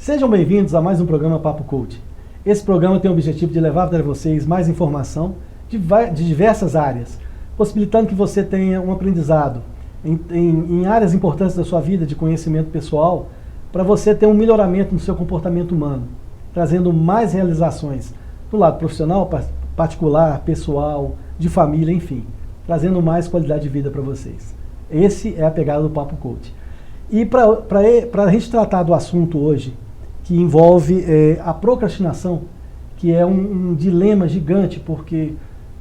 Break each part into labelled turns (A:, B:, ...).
A: Sejam bem-vindos a mais um programa Papo Coach. Esse programa tem o objetivo de levar para vocês mais informação de diversas áreas, possibilitando que você tenha um aprendizado em áreas importantes da sua vida, de conhecimento pessoal, para você ter um melhoramento no seu comportamento humano, trazendo mais realizações do lado profissional, particular, pessoal, de família, enfim, trazendo mais qualidade de vida para vocês. Esse é a pegada do Papo Coach. E para a gente tratar do assunto hoje, que envolve a procrastinação, que é um dilema gigante, porque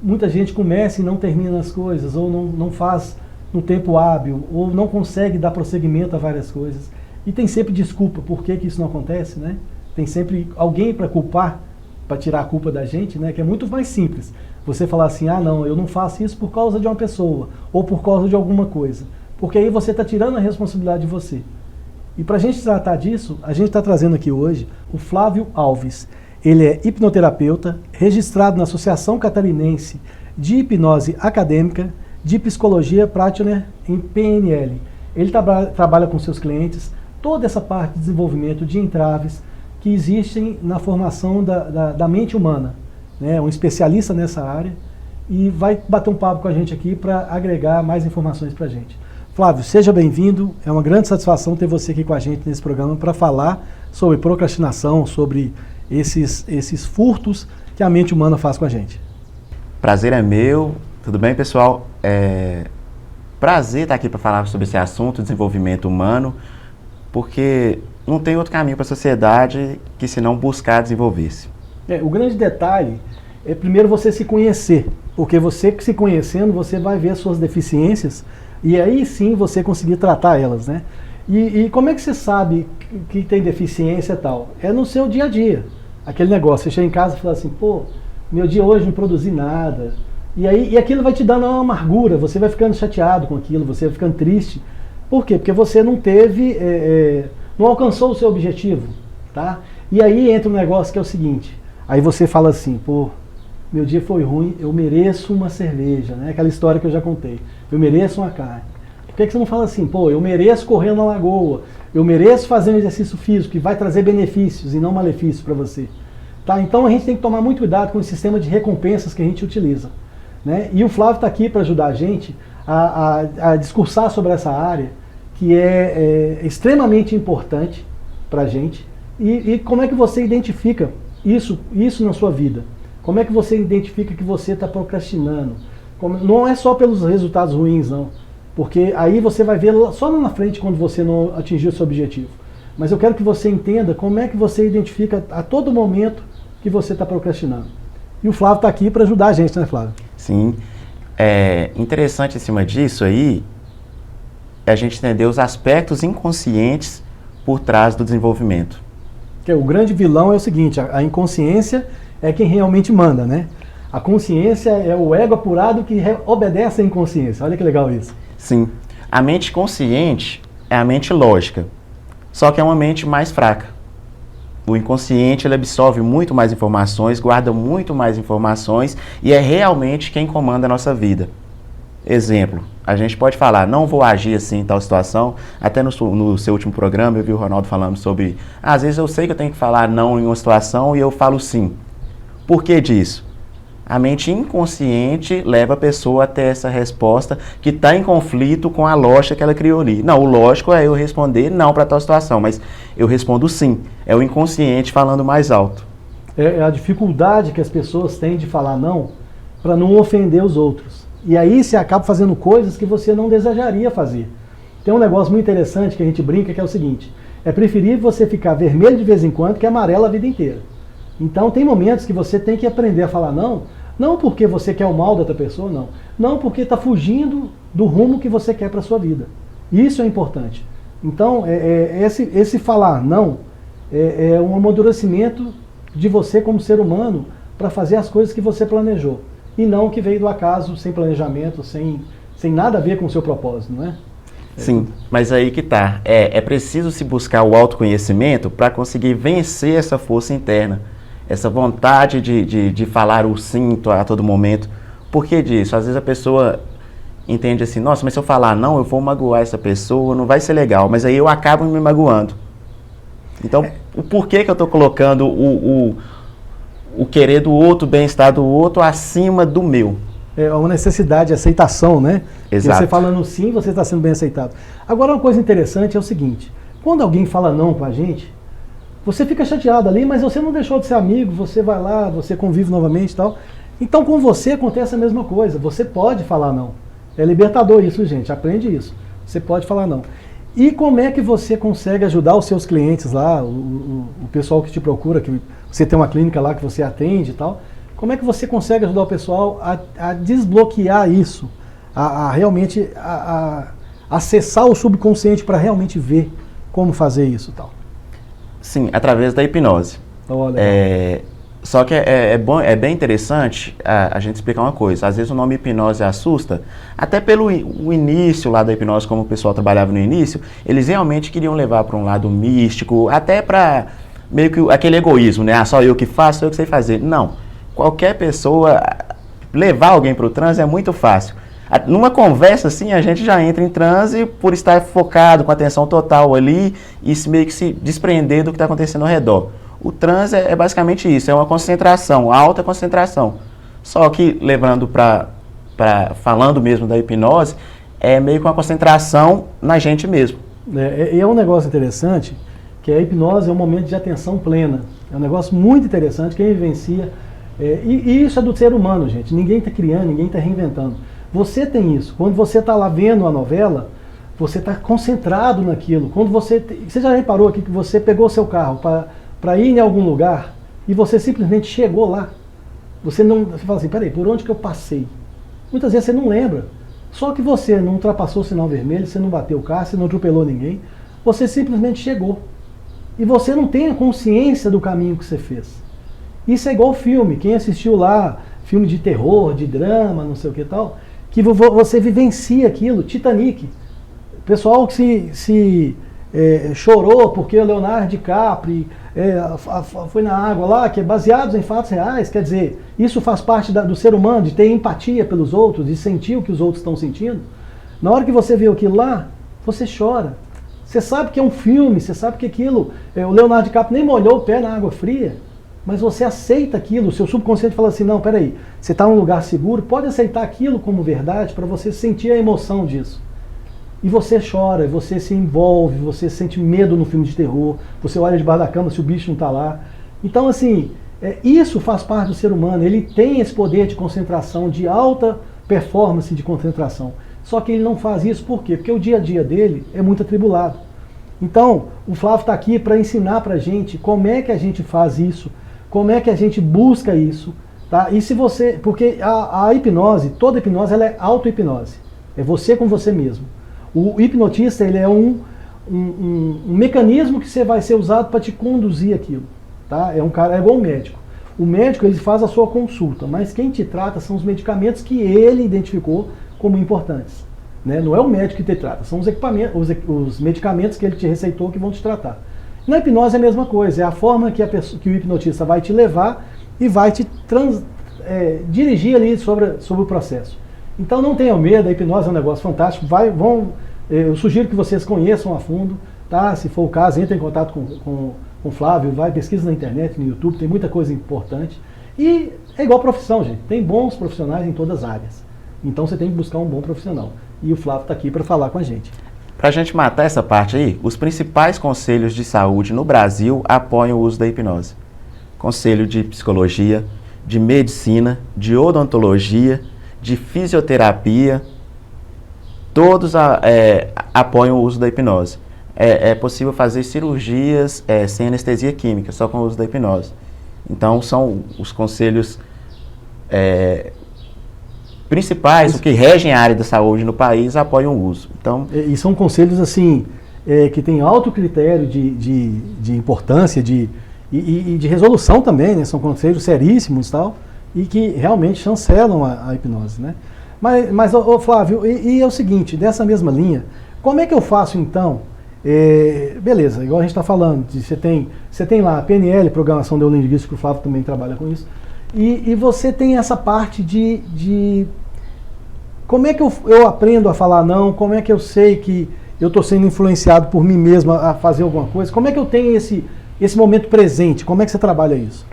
A: muita gente começa e não termina as coisas, ou não faz no tempo hábil, ou não consegue dar prosseguimento a várias coisas. E tem sempre desculpa por que isso não acontece, né? Tem sempre alguém para culpar, para tirar a culpa da gente, né? Que é muito mais simples. Você falar assim, não, eu não faço isso por causa de uma pessoa, ou por causa de alguma coisa. Porque aí você está tirando a responsabilidade de você. E para a gente tratar disso, a gente está trazendo aqui hoje o Flávio Alves. Ele é hipnoterapeuta, registrado na Associação Catarinense de Hipnose Acadêmica, de Psicologia Praxner em PNL. Ele trabalha com seus clientes toda essa parte de desenvolvimento de entraves que existem na formação da mente humana. É um especialista nessa área e vai bater um papo com a gente aqui para agregar mais informações para a gente. Flávio, seja bem-vindo. É uma grande satisfação ter você aqui com a gente nesse programa para falar sobre procrastinação, sobre esses furtos que a mente humana faz com a gente.
B: Prazer é meu. Tudo bem, pessoal? Prazer estar aqui para falar sobre esse assunto, desenvolvimento humano, porque não tem outro caminho para a sociedade que se não buscar desenvolver-se.
A: O grande detalhe é primeiro você se conhecer, porque você se conhecendo, você vai ver as suas deficiências e aí sim você conseguir tratar elas, né? E como é que você sabe que tem deficiência e tal? É no seu dia a dia. Aquele negócio, você chega em casa e fala assim, meu dia hoje não produzi nada. E aquilo vai te dando uma amargura, você vai ficando chateado com aquilo, você vai ficando triste. Por quê? Porque você não teve, não alcançou o seu objetivo, tá? E aí entra um negócio que é o seguinte, aí você fala assim, meu dia foi ruim, eu mereço uma cerveja, né? Aquela história que eu já contei. Eu mereço uma carne. Por que você não fala assim, eu mereço correr na lagoa, eu mereço fazer um exercício físico que vai trazer benefícios e não malefícios para você? Tá? Então a gente tem que tomar muito cuidado com o sistema de recompensas que a gente utiliza. Né? E o Flávio está aqui para ajudar a gente a discursar sobre essa área que é extremamente importante para a gente. E como é que você identifica isso na sua vida? Como é que você identifica que você está procrastinando? Não é só pelos resultados ruins, não. Porque aí você vai ver só lá na frente quando você não atingiu o seu objetivo. Mas eu quero que você entenda como é que você identifica a todo momento que você está procrastinando. E o Flávio está aqui para ajudar a gente, né, Flávio?
B: Sim. É interessante em cima disso aí, a gente entender os aspectos inconscientes por trás do desenvolvimento.
A: O grande vilão é o seguinte, a inconsciência é quem realmente manda, né? A consciência é o ego apurado que obedece à inconsciência. Olha que legal isso.
B: Sim. A mente consciente é a mente lógica, só que é uma mente mais fraca. O inconsciente ele absorve muito mais informações, guarda muito mais informações e é realmente quem comanda a nossa vida. Exemplo, a gente pode falar, não vou agir assim em tal situação. Até no seu último programa eu vi o Ronaldo falando sobre, às vezes eu sei que eu tenho que falar não em uma situação e eu falo sim. Por que disso? A mente inconsciente leva a pessoa até essa resposta que está em conflito com a lógica que ela criou ali. Não, o lógico é eu responder não para tal situação, mas eu respondo sim. É o inconsciente falando mais alto.
A: É a dificuldade que as pessoas têm de falar não para não ofender os outros. E aí você acaba fazendo coisas que você não desejaria fazer. Tem um negócio muito interessante que a gente brinca que é o seguinte, é preferível você ficar vermelho de vez em quando que amarelo a vida inteira. Então tem momentos que você tem que aprender a falar não porque você quer o mal da outra pessoa, não porque está fugindo do rumo que você quer para a sua vida. Isso é importante. Então esse falar não é um amadurecimento de você como ser humano para fazer as coisas que você planejou. E não que veio do acaso, sem planejamento, sem nada a ver com o seu propósito, não é?
B: Sim, mas aí que tá. É preciso se buscar o autoconhecimento para conseguir vencer essa força interna. Essa vontade de falar o sim a todo momento. Por que disso? Às vezes a pessoa entende assim, nossa, mas se eu falar não, eu vou magoar essa pessoa, não vai ser legal. Mas aí eu acabo me magoando. Então, o porquê que eu estou colocando o querer do outro, o bem-estar do outro acima do meu.
A: É uma necessidade de aceitação, né?
B: Exato.
A: E você falando sim, você está sendo bem aceitado. Agora, uma coisa interessante é o seguinte, quando alguém fala não com a gente, você fica chateado ali, mas você não deixou de ser amigo, você vai lá, você convive novamente e tal. Então com você acontece a mesma coisa, você pode falar não. É libertador isso, gente, aprende isso. Você pode falar não. E como é que você consegue ajudar os seus clientes lá, o pessoal que te procura, que você tem uma clínica lá que você atende e tal, como é que você consegue ajudar o pessoal a desbloquear isso, a realmente acessar o subconsciente para realmente ver como fazer isso e tal?
B: Sim, através da hipnose.
A: Olha.
B: Só que é bem interessante a gente explicar uma coisa. Às vezes o nome hipnose assusta, até pelo o início lá da hipnose, como o pessoal trabalhava no início, eles realmente queriam levar para um lado místico, até para meio que aquele egoísmo, né? Ah, só eu que faço, só eu que sei fazer. Não. Qualquer pessoa, levar alguém para o transe é muito fácil. Numa conversa assim, a gente já entra em transe por estar focado, com atenção total ali e meio que se desprender do que está acontecendo ao redor. O transe é basicamente isso, é uma concentração, alta concentração. Só que, levando falando mesmo da hipnose, é meio que uma concentração na gente mesmo.
A: É um negócio interessante, que a hipnose é um momento de atenção plena. É um negócio muito interessante, quem vivencia. E isso é do ser humano, gente. Ninguém está criando, ninguém está reinventando. Você tem isso. Quando você está lá vendo a novela, você está concentrado naquilo. Quando você já reparou aqui que você pegou seu carro para ir em algum lugar e você simplesmente chegou lá? Você fala assim, peraí, por onde que eu passei? Muitas vezes você não lembra. Só que você não ultrapassou o sinal vermelho, você não bateu o carro, você não atropelou ninguém. Você simplesmente chegou. E você não tem a consciência do caminho que você fez. Isso é igual filme. Quem assistiu lá, filme de terror, de drama, não sei o que tal, que você vivencia aquilo. Titanic. O pessoal que se chorou porque o Leonardo DiCaprio foi na água lá, que é baseado em fatos reais. Quer dizer, isso faz parte do ser humano, de ter empatia pelos outros, de sentir o que os outros estão sentindo. Na hora que você vê aquilo lá, você chora. Você sabe que é um filme, você sabe que aquilo... o Leonardo DiCaprio nem molhou o pé na água fria, mas você aceita aquilo, o seu subconsciente fala assim, não, peraí, você está num lugar seguro, pode aceitar aquilo como verdade para você sentir a emoção disso. E você chora, você se envolve, você sente medo no filme de terror, você olha debaixo da cama se o bicho não está lá. Então, assim, isso faz parte do ser humano, ele tem esse poder de concentração, de alta performance de concentração. Só que ele não faz isso por quê? Porque o dia a dia dele é muito atribulado. Então, o Flávio está aqui para ensinar para a gente como é que a gente faz isso, como é que a gente busca isso, tá? E se você... Porque a hipnose, toda hipnose, ela é auto-hipnose. É você com você mesmo. O hipnotista, ele é um mecanismo que vai ser usado para te conduzir aquilo, tá? É igual um médico. O médico, ele faz a sua consulta, mas quem te trata são os medicamentos que ele identificou como importantes, né? Não é o médico que te trata, são os equipamentos, os medicamentos que ele te receitou que vão te tratar. Na hipnose é a mesma coisa, é a forma que o hipnotista vai te levar e vai te dirigir ali sobre o processo. Então não tenham medo, a hipnose é um negócio fantástico, eu sugiro que vocês conheçam a fundo, tá? Se for o caso, entre em contato com o Flávio, pesquisa na internet, no YouTube, tem muita coisa importante. E é igual profissão, gente, tem bons profissionais em todas as áreas. Então você tem que buscar um bom profissional. E o Flávio está aqui para falar com a gente.
B: Para a gente matar essa parte aí, os principais conselhos de saúde no Brasil apoiam o uso da hipnose. Conselho de psicologia, de medicina, de odontologia, de fisioterapia, todos apoiam o uso da hipnose. É possível fazer cirurgias sem anestesia química, só com o uso da hipnose. Então são os conselhos principais, o que regem a área da saúde no país, apoiam o uso. Então,
A: e são conselhos assim que têm alto critério de importância e de resolução também, né? São conselhos seríssimos e tal, e que realmente chancelam a hipnose, né? Mas ô Flávio, é o seguinte, dessa mesma linha, como é que eu faço então? Beleza, igual a gente está falando, você tem lá a PNL, Programação Neurolinguística, que o Flávio também trabalha com isso, e você tem essa parte de como é que eu aprendo a falar não, como é que eu sei que eu estou sendo influenciado por mim mesmo a fazer alguma coisa, como é que eu tenho esse Esse momento presente, como é que você trabalha isso?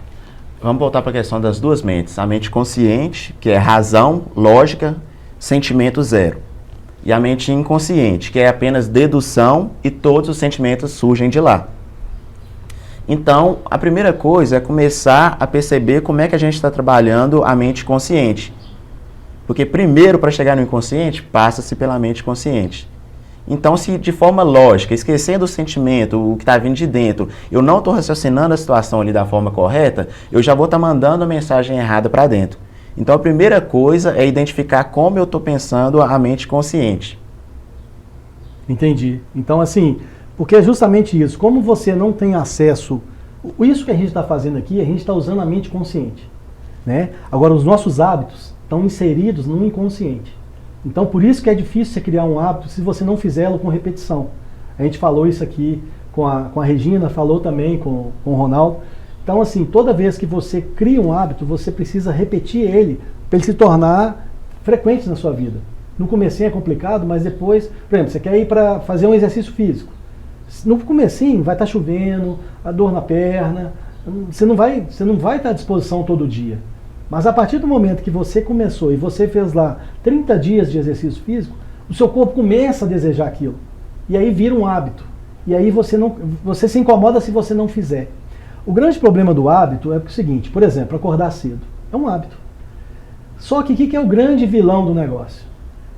B: Vamos voltar para a questão das duas mentes. A mente consciente, que é razão, lógica, sentimento zero. E a mente inconsciente, que é apenas dedução e todos os sentimentos surgem de lá. Então, a primeira coisa é começar a perceber como é que a gente está trabalhando a mente consciente. Porque primeiro, para chegar no inconsciente, passa-se pela mente consciente. Então, se de forma lógica, esquecendo o sentimento, o que está vindo de dentro, eu não estou raciocinando a situação ali da forma correta, eu já vou estar mandando a mensagem errada para dentro. Então, a primeira coisa é identificar como eu estou pensando a mente consciente.
A: Entendi. Então, assim, porque é justamente isso. Como você não tem acesso... Isso que a gente está fazendo aqui, a gente está usando a mente consciente, né? Agora, os nossos hábitos estão inseridos no inconsciente. Então, por isso que é difícil você criar um hábito se você não fizê-lo com repetição. A gente falou isso aqui com a Regina, falou também com o Ronaldo. Então, assim, toda vez que você cria um hábito, você precisa repetir ele para ele se tornar frequente na sua vida. No comecinho é complicado, mas depois, por exemplo, você quer ir para fazer um exercício físico. No comecinho vai estar chovendo, a dor na perna, você não vai estar à disposição todo dia. Mas a partir do momento que você começou e você fez lá 30 dias de exercício físico, o seu corpo começa a desejar aquilo. E aí vira um hábito. E aí você se incomoda se você não fizer. O grande problema do hábito é o seguinte, por exemplo, acordar cedo. É um hábito. Só que o que é o grande vilão do negócio?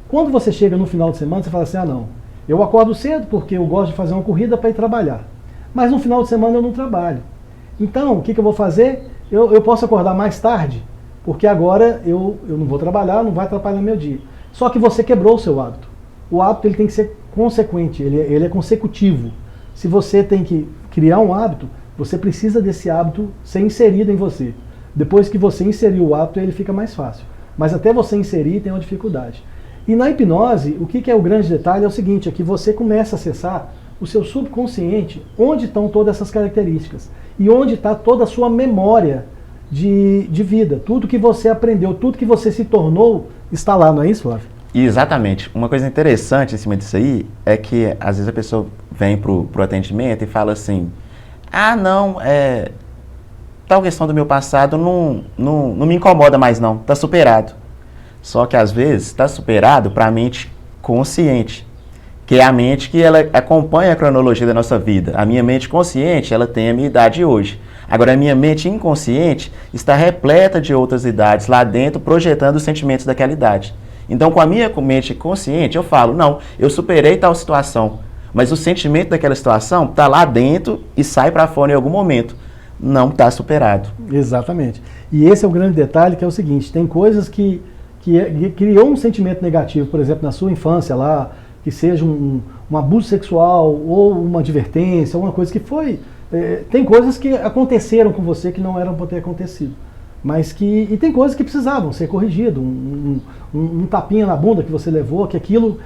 A: Quando você chega no final de semana, você fala assim, não, eu acordo cedo porque eu gosto de fazer uma corrida para ir trabalhar. Mas no final de semana eu não trabalho. Então, o que eu vou fazer? Eu posso acordar mais tarde, porque agora eu não vou trabalhar, não vai atrapalhar meu dia. Só que você quebrou o seu hábito. O hábito ele tem que ser consequente, ele é consecutivo. Se você tem que criar um hábito, você precisa desse hábito ser inserido em você. Depois que você inseriu o hábito, ele fica mais fácil. Mas até você inserir, tem uma dificuldade. E na hipnose, o que é o grande detalhe é o seguinte, é que você começa a acessar o seu subconsciente, onde estão todas essas características. E onde está toda a sua memória de vida. Tudo que você aprendeu, tudo que você se tornou, está lá, não é isso, Flávio?
B: Exatamente. Uma coisa interessante em cima disso aí é que às vezes a pessoa vem pro atendimento e fala assim, tal questão do meu passado não me incomoda mais não, está superado. Só que às vezes está superado para a mente consciente, que é a mente que ela acompanha a cronologia da nossa vida. A minha mente consciente, ela tem a minha idade hoje. Agora, a minha mente inconsciente está repleta de outras idades lá dentro, projetando os sentimentos daquela idade. Então, com a minha mente consciente, eu falo, não, eu superei tal situação, mas o sentimento daquela situação está lá dentro e sai para fora em algum momento. Não está superado. Exatamente.
A: E esse é o grande detalhe, que é o seguinte, tem coisas que criou um sentimento negativo, por exemplo, na sua infância lá, que seja um abuso sexual ou uma advertência, alguma coisa que foi... tem coisas que aconteceram com você que não eram para ter acontecido. Mas e tem coisas que precisavam ser corrigidas, um tapinha na bunda que você levou, que aquilo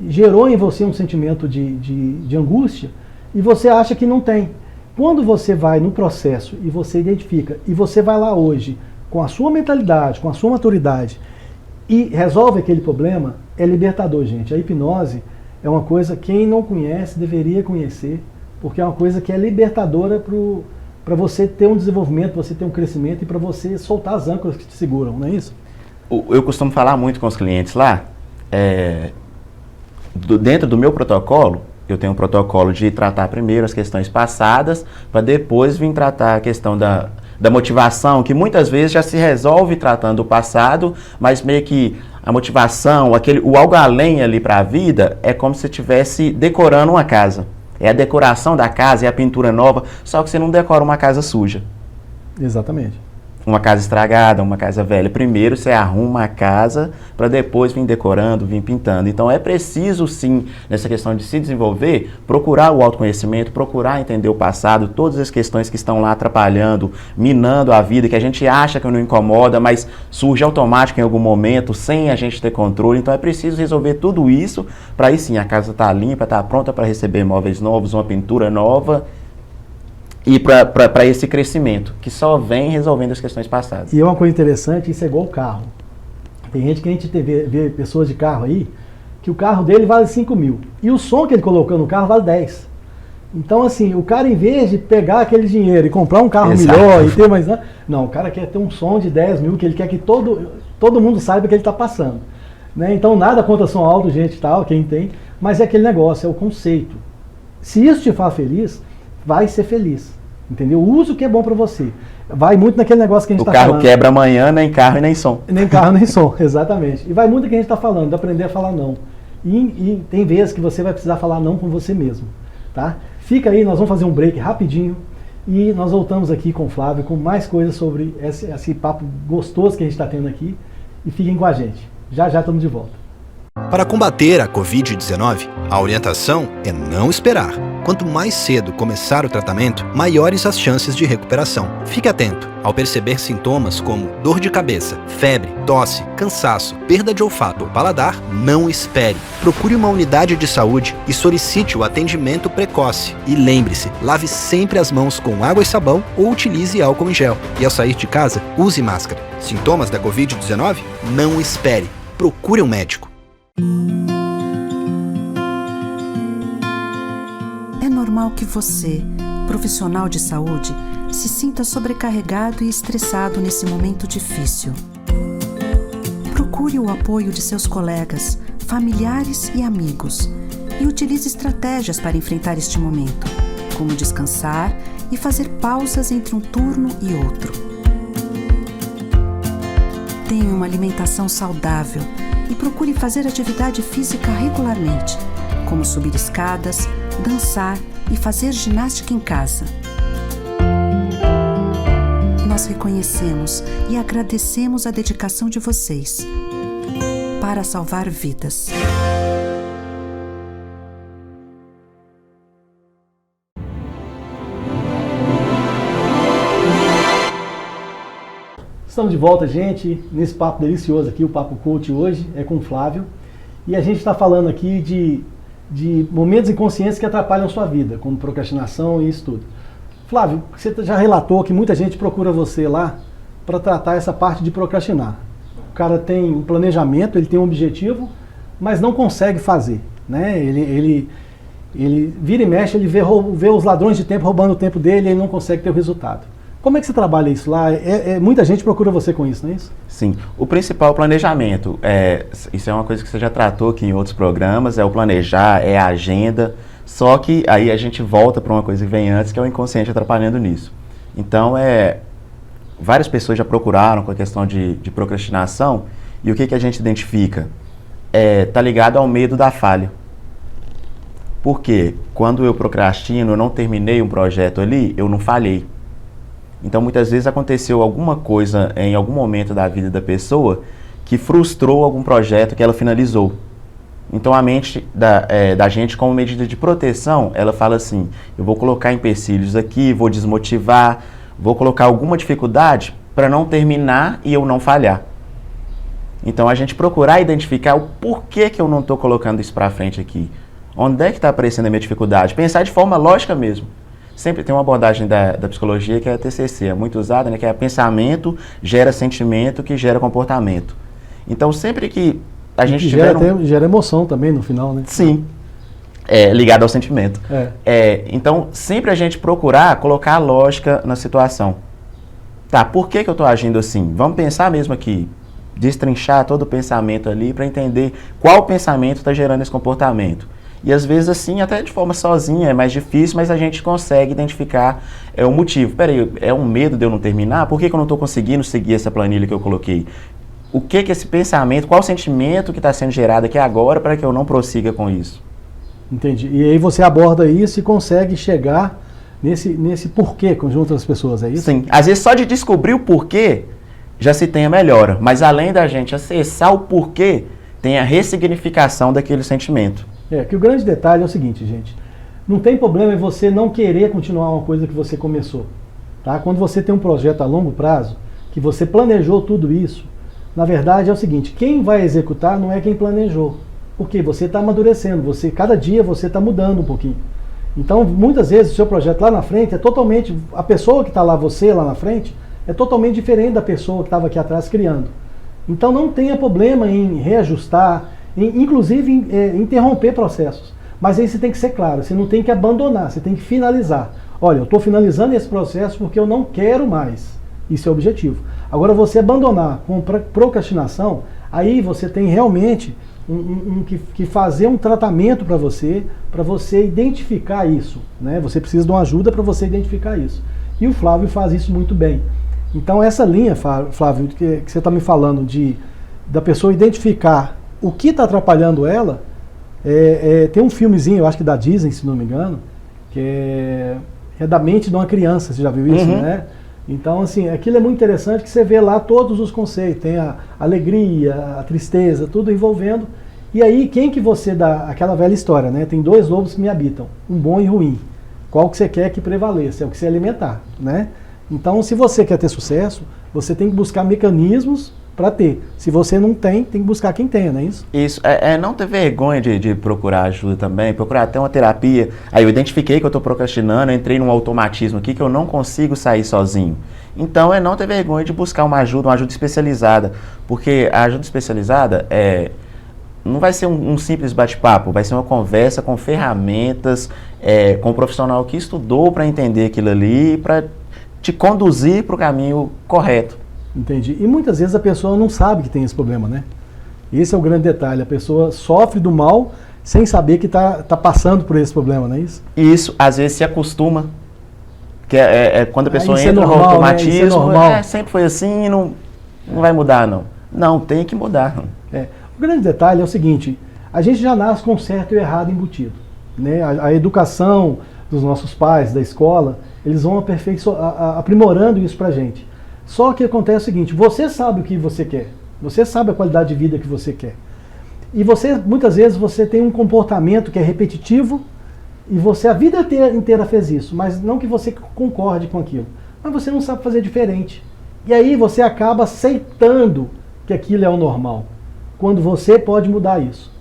A: gerou em você um sentimento de angústia e você acha que não tem. Quando você vai no processo e você identifica, e você vai lá hoje com a sua mentalidade, com a sua maturidade e resolve aquele problema, é libertador, gente. A hipnose é uma coisa que quem não conhece deveria conhecer, porque é uma coisa que é libertadora para você ter um desenvolvimento, você ter um crescimento e para você soltar as âncoras que te seguram, não é isso?
B: Eu costumo falar muito com os clientes lá, dentro do meu protocolo, eu tenho um protocolo de tratar primeiro as questões passadas, para depois vir tratar a questão da motivação, que muitas vezes já se resolve tratando o passado, mas meio que a motivação, o algo além ali para a vida, é como se estivesse decorando uma casa. É a decoração da casa, é a pintura nova, só que você não decora uma casa suja.
A: Exatamente.
B: Uma casa estragada, uma casa velha. Primeiro você arruma a casa para depois vir decorando, vir pintando. Então é preciso sim, nessa questão de se desenvolver, procurar o autoconhecimento, procurar entender o passado, todas as questões que estão lá atrapalhando, minando a vida, que a gente acha que não incomoda, mas surge automático em algum momento, sem a gente ter controle. Então é preciso resolver tudo isso para aí sim a casa estar limpa, estar pronta para receber móveis novos, uma pintura nova. E para esse crescimento, que só vem resolvendo as questões passadas.
A: E é uma coisa interessante, isso é igual o carro. Tem gente que a gente vê pessoas de carro aí, que o carro dele vale 5 mil. E o som que ele colocou no carro vale 10. Então, assim, o cara, em vez de pegar aquele dinheiro e comprar um carro
B: Exato.
A: melhor e ter mais... Não, o cara quer ter um som de 10 mil, que ele quer que todo mundo saiba que ele está passando. Né? Então, nada contra som alto, gente, tal, quem tem, mas é aquele negócio, é o conceito. Se isso te faz feliz, vai ser feliz. Entendeu? Use o que é bom para você. Vai muito naquele negócio que a gente está falando.
B: O carro quebra amanhã, nem carro e nem som.
A: Nem carro, nem som, exatamente. E vai muito do que a gente está falando, de aprender a falar não. E tem vezes que você vai precisar falar não com você mesmo. Tá? Fica aí, nós vamos fazer um break rapidinho e nós voltamos aqui com o Flávio com mais coisas sobre esse papo gostoso que a gente está tendo aqui. E fiquem com a gente. Já já estamos de volta.
C: Para combater a Covid-19, a orientação é não esperar. Quanto mais cedo começar o tratamento, maiores as chances de recuperação. Fique atento. Ao perceber sintomas como dor de cabeça, febre, tosse, cansaço, perda de olfato ou paladar, não espere. Procure uma unidade de saúde e solicite o atendimento precoce. E lembre-se, lave sempre as mãos com água e sabão ou utilize álcool em gel. E ao sair de casa, use máscara. Sintomas da Covid-19? Não espere. Procure um médico.
D: É normal que você, profissional de saúde, se sinta sobrecarregado e estressado nesse momento difícil. Procure o apoio de seus colegas, familiares e amigos e utilize estratégias para enfrentar este momento, como descansar e fazer pausas entre um turno e outro. Tenha uma alimentação saudável e procure fazer atividade física regularmente, como subir escadas, dançar e fazer ginástica em casa. Nós reconhecemos e agradecemos a dedicação de vocês para salvar vidas.
A: Estamos de volta, gente, nesse papo delicioso aqui, o Papo Coach hoje é com o Flávio. E a gente está falando aqui de momentos inconscientes que atrapalham a sua vida, como procrastinação e isso tudo. Flávio, você já relatou que muita gente procura você lá para tratar essa parte de procrastinar. O cara tem um planejamento, ele tem um objetivo, mas não consegue fazer. Né? Ele vira e mexe, ele vê os ladrões de tempo roubando o tempo dele e ele não consegue ter o resultado. Como é que você trabalha isso lá? Muita gente procura você com isso, não é isso?
B: Sim. O principal planejamento, isso é uma coisa que você já tratou aqui em outros programas, é o planejar, é a agenda, só que aí a gente volta para uma coisa que vem antes, que é o inconsciente atrapalhando nisso. Então, várias pessoas já procuraram com a questão de procrastinação, e o que a gente identifica? Tá ligado ao medo da falha. Porque quando eu procrastino, eu não terminei um projeto ali, eu não falhei. Então, muitas vezes aconteceu alguma coisa em algum momento da vida da pessoa que frustrou algum projeto que ela finalizou. Então, a mente da gente, como medida de proteção, ela fala assim, eu vou colocar empecilhos aqui, vou desmotivar, vou colocar alguma dificuldade para não terminar e eu não falhar. Então, a gente procurar identificar o porquê que eu não estou colocando isso para frente aqui. Onde é que está aparecendo a minha dificuldade? Pensar de forma lógica mesmo. Sempre tem uma abordagem da psicologia que é a TCC, é muito usada, né, que é pensamento gera sentimento que gera comportamento. Então, sempre que a gente tiver...
A: Gera emoção também no final, né?
B: Sim, ligado ao sentimento. Então, sempre a gente procurar colocar a lógica na situação. Tá, por que eu estou agindo assim? Vamos pensar mesmo aqui, destrinchar todo o pensamento ali para entender qual pensamento está gerando esse comportamento. E às vezes assim, até de forma sozinha, é mais difícil, mas a gente consegue identificar o motivo. Peraí, é um medo de eu não terminar? Por que eu não estou conseguindo seguir essa planilha que eu coloquei? O que esse pensamento, qual o sentimento que está sendo gerado aqui agora para que eu não prossiga com isso?
A: Entendi. E aí você aborda isso e consegue chegar nesse porquê conjunto das pessoas, é isso?
B: Sim. Às vezes só de descobrir o porquê já se tem a melhora. Mas além da gente acessar o porquê, tem a ressignificação daquele sentimento.
A: Que o grande detalhe é o seguinte, gente. Não tem problema em você não querer continuar uma coisa que você começou. Tá? Quando você tem um projeto a longo prazo, que você planejou tudo isso, na verdade é o seguinte, quem vai executar não é quem planejou. Porque você está amadurecendo, cada dia você está mudando um pouquinho. Então, muitas vezes o seu projeto lá na frente é totalmente... A pessoa que está lá, você lá na frente, é totalmente diferente da pessoa que estava aqui atrás criando. Então não tenha problema em reajustar, inclusive interromper processos. Mas aí você tem que ser claro, você não tem que abandonar, você tem que finalizar. Olha, eu estou finalizando esse processo porque eu não quero mais. Isso é o objetivo. Agora, você abandonar com procrastinação, aí você tem realmente que fazer um tratamento para você identificar isso, né? Você precisa de uma ajuda para você identificar isso. E o Flávio faz isso muito bem. Então, essa linha, Flávio, que você está me falando da pessoa identificar o que está atrapalhando ela, tem um filmezinho, eu acho que da Disney, se não me engano, que é da mente de uma criança, você já viu isso, né? Então, assim, aquilo é muito interessante, que você vê lá todos os conceitos, tem a alegria, a tristeza, tudo envolvendo. E aí, quem que você dá, aquela velha história, né? Tem dois lobos que me habitam, um bom e ruim. Qual que você quer que prevaleça? É o que você alimentar, né? Então, se você quer ter sucesso, você tem que buscar mecanismos para ter. Se você não tem, tem que buscar quem tenha, não é isso?
B: Isso, não ter vergonha de procurar ajuda também, procurar até uma terapia. Aí eu identifiquei que eu estou procrastinando, eu entrei num automatismo aqui que eu não consigo sair sozinho. Então não ter vergonha de buscar uma ajuda especializada, porque a ajuda especializada não vai ser um simples bate-papo, vai ser uma conversa com ferramentas, com um profissional que estudou para entender aquilo ali, para te conduzir para o caminho correto.
A: Entendi. E muitas vezes a pessoa não sabe que tem esse problema, né? Esse é o grande detalhe. A pessoa sofre do mal sem saber que está passando por esse problema, não é isso?
B: E isso, às vezes, se acostuma. Que quando a pessoa entra
A: normal,
B: no automatismo,
A: né? Isso é normal.
B: Sempre foi assim e não vai mudar, não. Não, tem que mudar.
A: O grande detalhe é o seguinte, a gente já nasce com certo e errado embutido, né? A educação dos nossos pais, da escola, eles vão aprimorando isso pra gente. Só que acontece o seguinte, você sabe o que você quer, você sabe a qualidade de vida que você quer. E muitas vezes você tem um comportamento que é repetitivo e você a vida inteira fez isso, mas não que você concorde com aquilo. Mas você não sabe fazer diferente. E aí você acaba aceitando que aquilo é o normal, quando você pode mudar isso.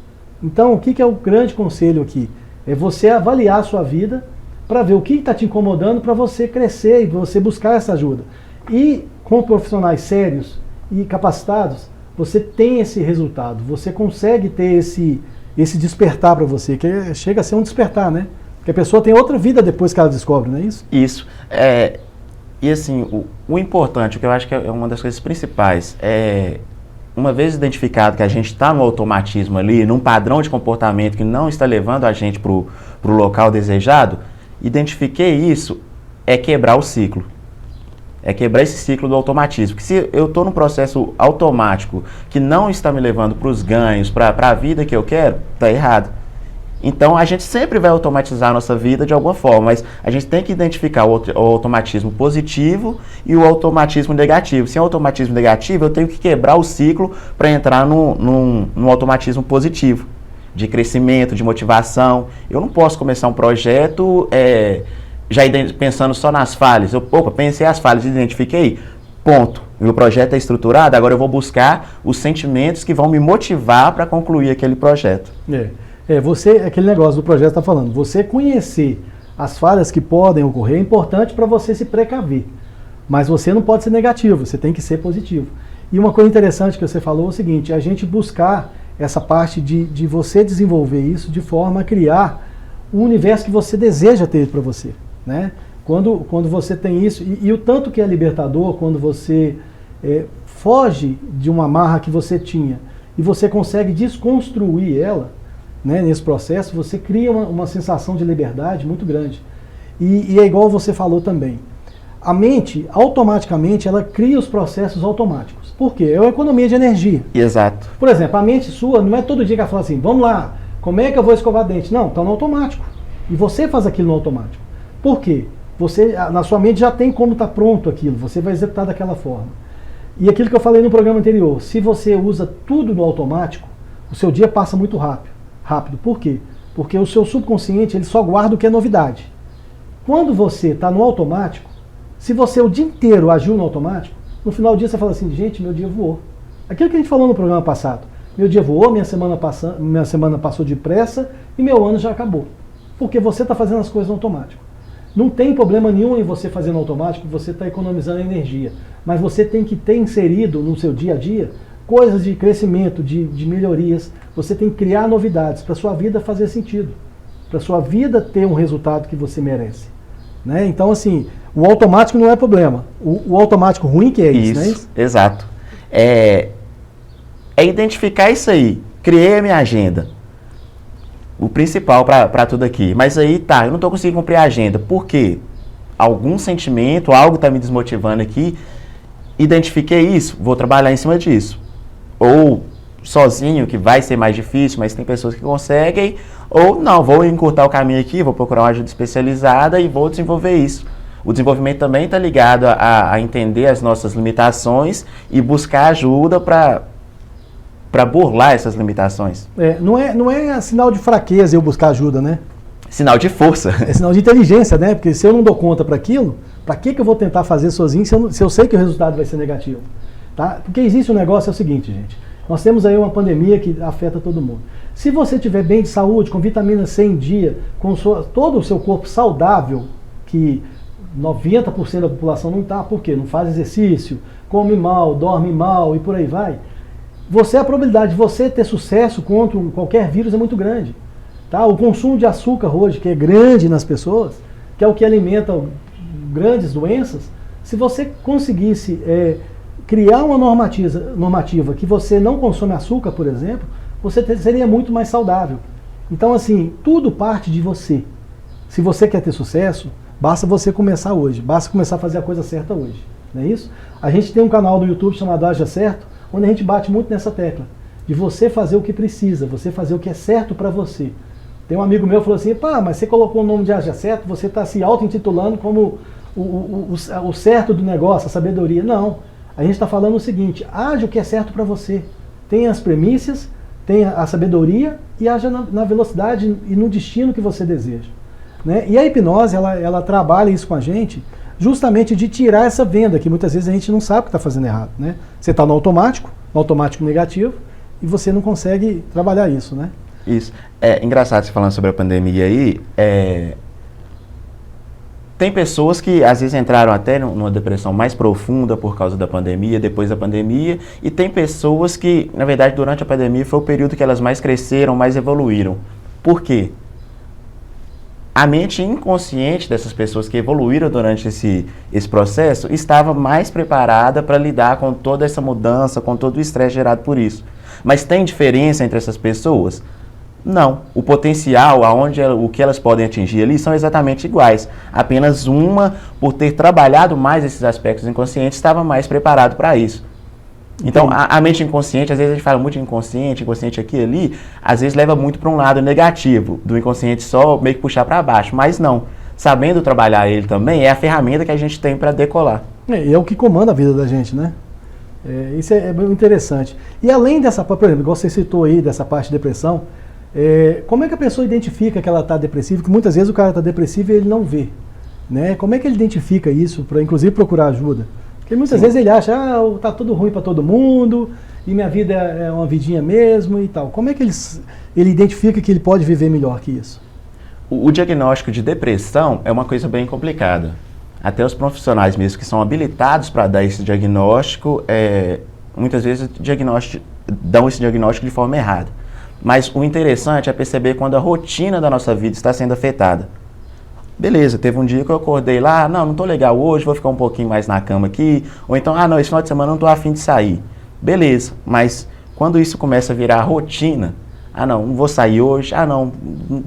A: Então, o que é o grande conselho aqui? É você avaliar a sua vida para ver o que está te incomodando para você crescer e você buscar essa ajuda. E com profissionais sérios e capacitados, você tem esse resultado, você consegue ter esse despertar para você, que chega a ser um despertar, né? Porque a pessoa tem outra vida depois que ela descobre, não é isso?
B: Isso. E assim, o importante, o que eu acho que é uma das coisas principais, uma vez identificado que a gente está no automatismo ali, num padrão de comportamento que não está levando a gente para o local desejado, identifiquei isso, quebrar o ciclo. Quebrar esse ciclo do automatismo. Porque se eu estou num processo automático que não está me levando para os ganhos, para a vida que eu quero, está errado. Então a gente sempre vai automatizar a nossa vida de alguma forma, mas a gente tem que identificar o automatismo positivo e o automatismo negativo. Se é um automatismo negativo, eu tenho que quebrar o ciclo para entrar num automatismo positivo, de crescimento, de motivação. Eu não posso começar um projeto já pensando só nas falhas. Pensei as falhas e identifiquei, ponto. Meu projeto é estruturado, agora eu vou buscar os sentimentos que vão me motivar para concluir aquele projeto.
A: Aquele negócio do projeto está falando, você conhecer as falhas que podem ocorrer é importante para você se precaver. Mas você não pode ser negativo, você tem que ser positivo. E uma coisa interessante que você falou é o seguinte, a gente buscar essa parte de você desenvolver isso de forma a criar o universo que você deseja ter para você, né? Quando você tem isso, e o tanto que é libertador, quando você foge de uma amarra que você tinha e você consegue desconstruir ela, né, nesse processo, você cria uma sensação de liberdade muito grande. E é igual você falou também. A mente, automaticamente, ela cria os processos automáticos. Por quê? É uma economia de energia.
B: Exato.
A: Por exemplo, a mente sua, não é todo dia que ela fala assim, vamos lá, como é que eu vou escovar dente? Não, está no automático. E você faz aquilo no automático. Por quê? Você, na sua mente já tem como está pronto aquilo, você vai executar daquela forma. E aquilo que eu falei no programa anterior, se você usa tudo no automático, o seu dia passa muito rápido. Por quê? Porque o seu subconsciente ele só guarda o que é novidade. Quando você está no automático, se você o dia inteiro agiu no automático, no final do dia você fala assim, gente, meu dia voou. Aquilo que a gente falou no programa passado, meu dia voou, minha semana passou depressa e meu ano já acabou. Porque você está fazendo as coisas no automático. Não tem problema nenhum em você fazer no automático, você está economizando energia. Mas você tem que ter inserido no seu dia a dia coisas de crescimento, de melhorias. Você tem que criar novidades para a sua vida fazer sentido. para sua vida ter um resultado que você merece. Né? Então, assim, o automático não é problema. O automático ruim que é isso, não é isso?
B: Exato. É identificar isso aí. Criei a minha agenda. O principal para tudo aqui. Mas aí, tá, eu não estou conseguindo cumprir a agenda. Por quê? Algum sentimento, algo está me desmotivando aqui. Identifiquei isso, vou trabalhar em cima disso. Ou sozinho, que vai ser mais difícil, mas tem pessoas que conseguem. Ou não, vou encurtar o caminho aqui, vou procurar uma ajuda especializada e vou desenvolver isso. O desenvolvimento também está ligado a entender as nossas limitações e buscar ajuda para burlar essas limitações.
A: Não é sinal de fraqueza eu buscar ajuda, né?
B: Sinal de força.
A: É sinal de inteligência, né? Porque se eu não dou conta para aquilo, para que eu vou tentar fazer sozinho se eu sei que o resultado vai ser negativo? Tá? Porque existe um negócio, é o seguinte, gente. Nós temos aí uma pandemia que afeta todo mundo. Se você estiver bem de saúde, com vitamina C em dia, com todo o seu corpo saudável, que 90% da população não está, por quê? Não faz exercício, come mal, dorme mal e por aí vai. A probabilidade de você ter sucesso contra qualquer vírus é muito grande. Tá? O consumo de açúcar hoje, que é grande nas pessoas, que é o que alimenta grandes doenças, se você conseguisse criar uma normativa que você não consome açúcar, por exemplo, você seria muito mais saudável. Então, assim, tudo parte de você. Se você quer ter sucesso, basta você começar hoje, basta começar a fazer a coisa certa hoje. Não é isso? A gente tem um canal no YouTube chamado Haja Certo, onde a gente bate muito nessa tecla, de você fazer o que precisa, você fazer o que é certo para você. Tem um amigo meu que falou assim, mas você colocou o nome de Haja Certo, você está se auto-intitulando como o certo do negócio, a sabedoria. Não, a gente está falando o seguinte, age o que é certo para você. Tenha as premissas, tenha a sabedoria e haja na velocidade e no destino que você deseja. Né? E a hipnose, ela trabalha isso com a gente, justamente de tirar essa venda, que muitas vezes a gente não sabe que está fazendo errado. Né? Você está no automático negativo, e você não consegue trabalhar isso, né?
B: Isso. É engraçado você falando sobre a pandemia aí. Tem pessoas que às vezes entraram até numa depressão mais profunda por causa da pandemia, depois da pandemia, e tem pessoas que, na verdade, durante a pandemia foi o período que elas mais cresceram, mais evoluíram. Por quê? A mente inconsciente dessas pessoas que evoluíram durante esse processo estava mais preparada para lidar com toda essa mudança, com todo o estresse gerado por isso. Mas tem diferença entre essas pessoas? Não. O potencial, o que elas podem atingir ali são exatamente iguais. Apenas uma, por ter trabalhado mais esses aspectos inconscientes, estava mais preparado para isso. Então, a mente inconsciente, às vezes a gente fala muito de inconsciente aqui e ali, às vezes leva muito para um lado negativo, do inconsciente só meio que puxar para baixo, mas não. Sabendo trabalhar ele também, é a ferramenta que a gente tem para decolar.
A: É o que comanda a vida da gente, né? Isso é muito interessante. E além dessa, por exemplo, igual você citou aí, dessa parte de depressão, como é que a pessoa identifica que ela está depressiva? Porque muitas vezes o cara está depressivo e ele não vê. Né? Como é que ele identifica isso, para inclusive procurar ajuda? Porque muitas vezes ele acha, tá tudo ruim para todo mundo, e minha vida é uma vidinha mesmo e tal. Como é que ele identifica que ele pode viver melhor que isso?
B: O diagnóstico de depressão é uma coisa bem complicada. Até os profissionais mesmo que são habilitados para dar esse diagnóstico, muitas vezes dão esse diagnóstico de forma errada. Mas o interessante é perceber quando a rotina da nossa vida está sendo afetada. Beleza, teve um dia que eu acordei lá, não tô legal hoje, vou ficar um pouquinho mais na cama aqui, ou então, não, esse final de semana eu não tô afim de sair. Beleza, mas quando isso começa a virar rotina, não vou sair hoje, não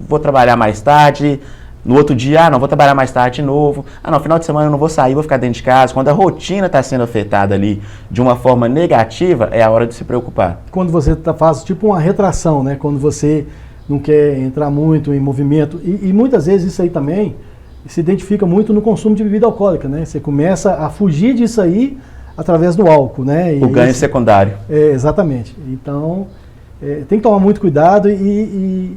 B: vou trabalhar mais tarde, no outro dia, não vou trabalhar mais tarde de novo, no final de semana eu não vou sair, vou ficar dentro de casa. Quando a rotina está sendo afetada ali de uma forma negativa, é a hora de se preocupar.
A: Quando você faz tipo uma retração, né? Quando você não quer entrar muito em movimento, e muitas vezes isso aí também se identifica muito no consumo de bebida alcoólica, né? Você começa a fugir disso aí através do álcool, né?
B: O ganho secundário.
A: Exatamente. Então, tem que tomar muito cuidado e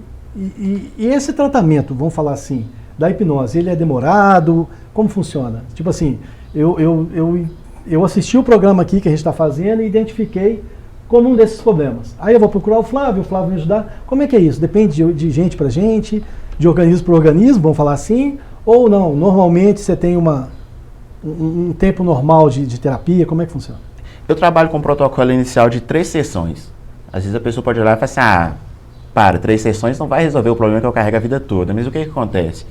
A: esse tratamento, vamos falar assim, da hipnose, ele é demorado? Como funciona? Tipo assim, eu assisti o programa aqui que a gente está fazendo e identifiquei como um desses problemas. Aí eu vou procurar o Flávio vai me ajudar. Como é que é isso? Depende de gente para gente, de organismo para organismo, vamos falar assim, ou não? Normalmente você tem um tempo normal de terapia, como é que funciona?
B: Eu trabalho com um protocolo inicial de 3 sessões. Às vezes a pessoa pode olhar e falar assim, para, 3 sessões não vai resolver o problema que eu carrego a vida toda. Mas o que acontece?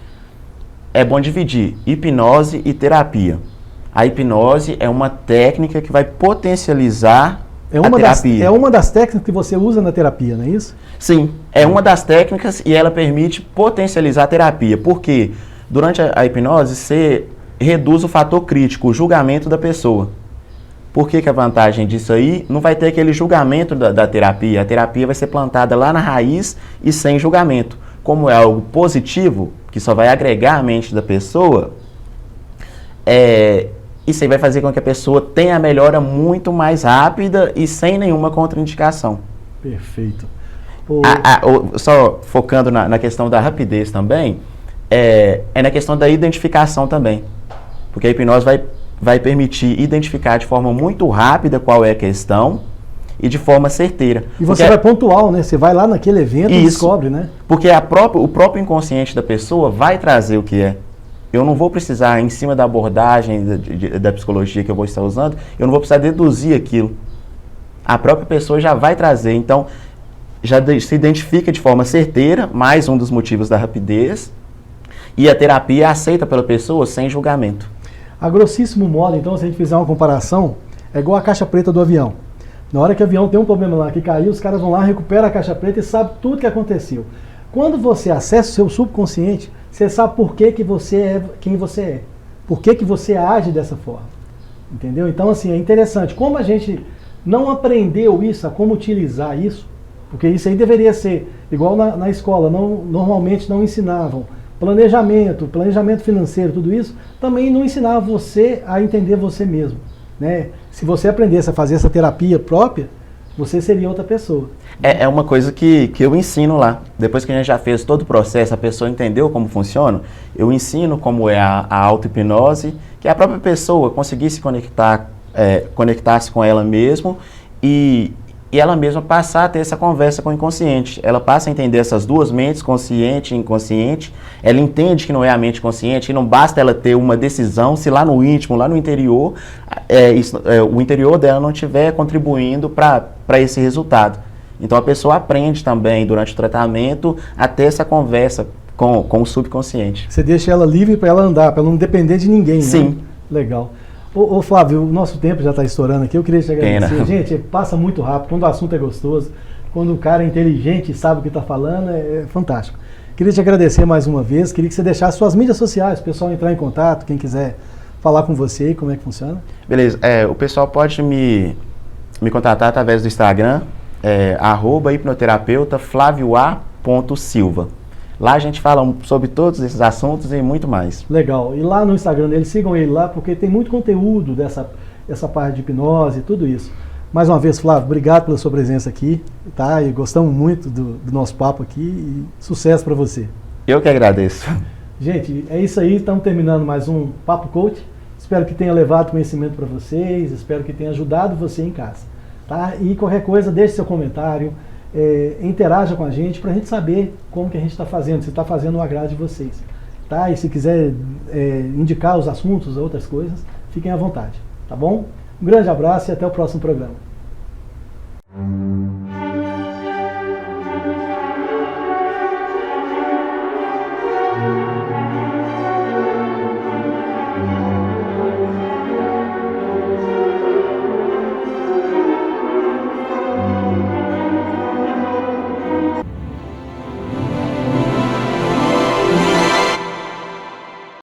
B: É bom dividir hipnose e terapia. A hipnose é uma técnica que vai potencializar a terapia.
A: É uma das técnicas que você usa na terapia, não é isso?
B: Sim, é uma das técnicas e ela permite potencializar a terapia. Porque durante a hipnose você reduz o fator crítico, o julgamento da pessoa. Por que a vantagem disso aí? Não vai ter aquele julgamento da terapia. A terapia vai ser plantada lá na raiz e sem julgamento. Como é algo positivo, que só vai agregar a mente da pessoa, isso aí vai fazer com que a pessoa tenha a melhora muito mais rápida e sem nenhuma contraindicação.
A: Perfeito.
B: Só focando na questão da rapidez também, é na questão da identificação também. Porque a hipnose vai permitir identificar de forma muito rápida qual é a questão e de forma certeira.
A: E você vai pontual, né? Você vai lá naquele evento e descobre, né?
B: Porque o próprio inconsciente da pessoa vai trazer o que é. Eu não vou precisar, em cima da abordagem da psicologia que eu vou estar usando, eu não vou precisar deduzir aquilo. A própria pessoa já vai trazer. Então, já se identifica de forma certeira, mais um dos motivos da rapidez, e a terapia é aceita pela pessoa sem julgamento.
A: A grossíssimo modo, então, se a gente fizer uma comparação, é igual a caixa preta do avião. Na hora que o avião tem um problema lá que caiu, os caras vão lá, recuperam a caixa preta e sabem tudo que aconteceu. Quando você acessa o seu subconsciente, você sabe por que você é quem você é. Por que você age dessa forma. Entendeu? Então, assim, é interessante. Como a gente não aprendeu isso, a como utilizar isso, porque isso aí deveria ser igual na escola, normalmente não ensinavam. Planejamento financeiro, tudo isso, também não ensinava você a entender você mesmo. Né? Se você aprendesse a fazer essa terapia própria, você seria outra pessoa.
B: É uma coisa que eu ensino lá. Depois que a gente já fez todo o processo, a pessoa entendeu como funciona, eu ensino como é a auto-hipnose, que a própria pessoa conseguisse conectar-se com ela mesma e ela mesma passar a ter essa conversa com o inconsciente. Ela passa a entender essas duas mentes, consciente e inconsciente. Ela entende que não é a mente consciente, que não basta ela ter uma decisão, se lá no íntimo, lá no interior, o interior dela não estiver contribuindo para esse resultado. Então a pessoa aprende também, durante o tratamento, a ter essa conversa com o subconsciente.
A: Você deixa ela livre para ela andar, para ela não depender de ninguém,
B: Sim.
A: Né? Legal. Ô Flávio, o nosso tempo já está estourando aqui, eu queria te agradecer.
B: Pena.
A: Gente, passa muito rápido, quando o assunto é gostoso, quando o cara é inteligente e sabe o que está falando, é fantástico. Queria te agradecer mais uma vez, queria que você deixasse suas mídias sociais, o pessoal entrar em contato, quem quiser falar com você, como é que funciona.
B: Beleza, o pessoal pode me contatar através do Instagram, @hipnoterapeuta_flavioa.silva. Lá a gente fala sobre todos esses assuntos e muito mais.
A: Legal. E lá no Instagram dele, sigam ele lá, porque tem muito conteúdo dessa parte de hipnose e tudo isso. Mais uma vez, Flávio, obrigado pela sua presença aqui, tá? E gostamos muito do nosso papo aqui e sucesso para você.
B: Eu que agradeço.
A: Gente, é isso aí. Estamos terminando mais um Papo Coach. Espero que tenha levado conhecimento para vocês, espero que tenha ajudado você em casa, tá? E qualquer coisa, deixe seu comentário. Interaja com a gente para a gente saber como que a gente está fazendo, se está fazendo o agrado de vocês. Tá? E se quiser indicar os assuntos, outras coisas, fiquem à vontade. Tá bom? Um grande abraço e até o próximo programa.